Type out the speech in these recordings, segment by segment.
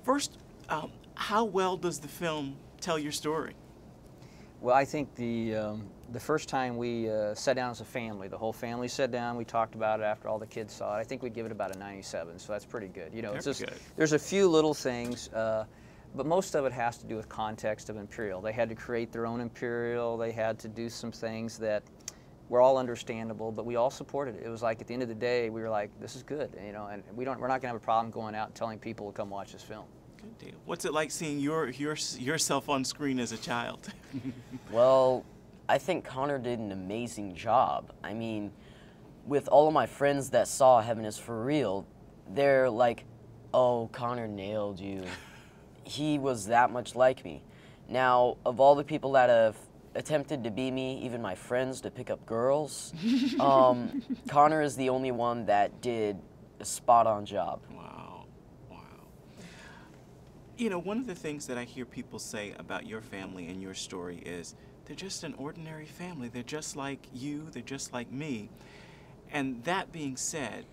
First, how well does the film tell your story? Well, I think the first time we sat down as a family, the whole family sat down, we talked about it after all the kids saw it. I think we'd give it about a 97, so that's pretty good. You know, it's just, there's a few little things, but most of it has to do with context of Imperial. They had to create their own Imperial. They had to do some things that were all understandable, but we all supported it. It was like at the end of the day, we were like, this is good, you know, and we're not going to have a problem going out and telling people to come watch this film. Good deal. What's it like seeing yourself on screen as a child? Well, I think Connor did an amazing job. I mean, with all of my friends that saw Heaven is for Real, they're like, oh, Connor nailed you. He was that much like me. Now, of all the people that have attempted to be me, even my friends, to pick up girls, Connor is the only one that did a spot-on job. Wow, wow. You know, one of the things that I hear people say about your family and your story is they're just an ordinary family. They're just like you, they're just like me. And that being said,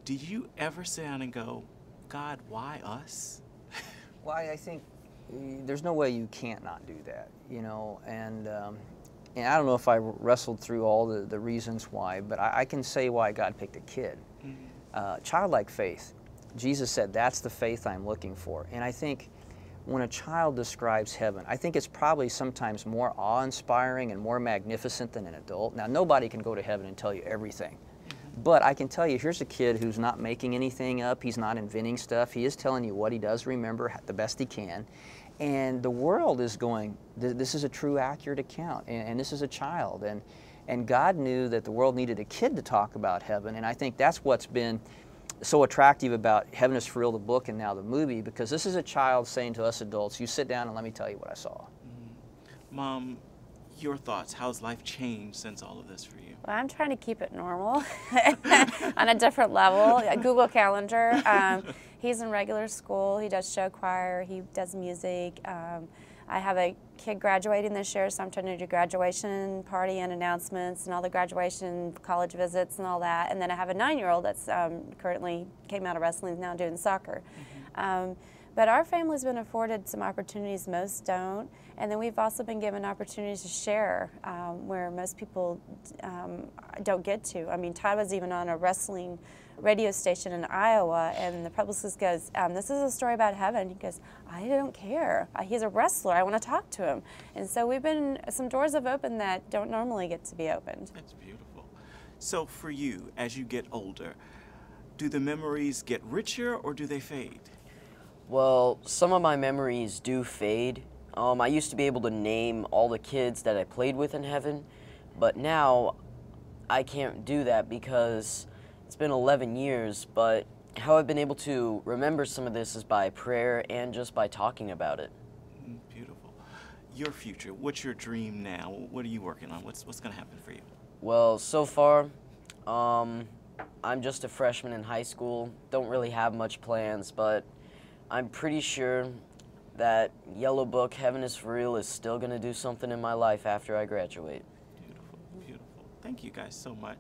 do you ever sit down and go, God, why us? Well, I think there's no way you can't not do that, you know, and I don't know if I wrestled through all the reasons why, but I can say why God picked a kid. Childlike faith. Jesus said, that's the faith I'm looking for. And I think when a child describes heaven, I think it's probably sometimes more awe-inspiring and more magnificent than an adult. Now, nobody can go to heaven and tell you everything. But I can tell you, here's a kid who's not making anything up. He's not inventing stuff. He is telling you what he does remember the best he can. And the world is going, this is a true, accurate account. And this is a child. And God knew that the world needed a kid to talk about heaven. And I think that's what's been so attractive about Heaven is for Real, the book, and now the movie, because this is a child saying to us adults, you sit down and let me tell you what I saw. Mom, your thoughts. How's life changed since all of this for you? Well, I'm trying to keep it normal on a different level. Google Calendar. He's in regular school. He does show choir. He does music. I have a kid graduating this year, so I'm trying to do graduation party and announcements and all the graduation college visits and all that. And then I have a 9-year-old that's currently came out of wrestling, now doing soccer. But our family's been afforded some opportunities most don't. And then we've also been given opportunities to share where most people don't get to. I mean, Todd was even on a wrestling radio station in Iowa, and the publicist goes, this is a story about heaven. He goes, I don't care. He's a wrestler. I want to talk to him. And so some doors have opened that don't normally get to be opened. That's beautiful. So for you, as you get older, do the memories get richer or do they fade? Well, some of my memories do fade. I used to be able to name all the kids that I played with in heaven, but now I can't do that because it's been 11 years, but how I've been able to remember some of this is by prayer and just by talking about it. Beautiful. Your future, what's your dream now? What are you working on? What's going to happen for you? Well, so far, I'm just a freshman in high school, don't really have much plans, but I'm pretty sure that Yellow Book, Heaven is for Real, is still going to do something in my life after I graduate. Beautiful, beautiful. Thank you guys so much.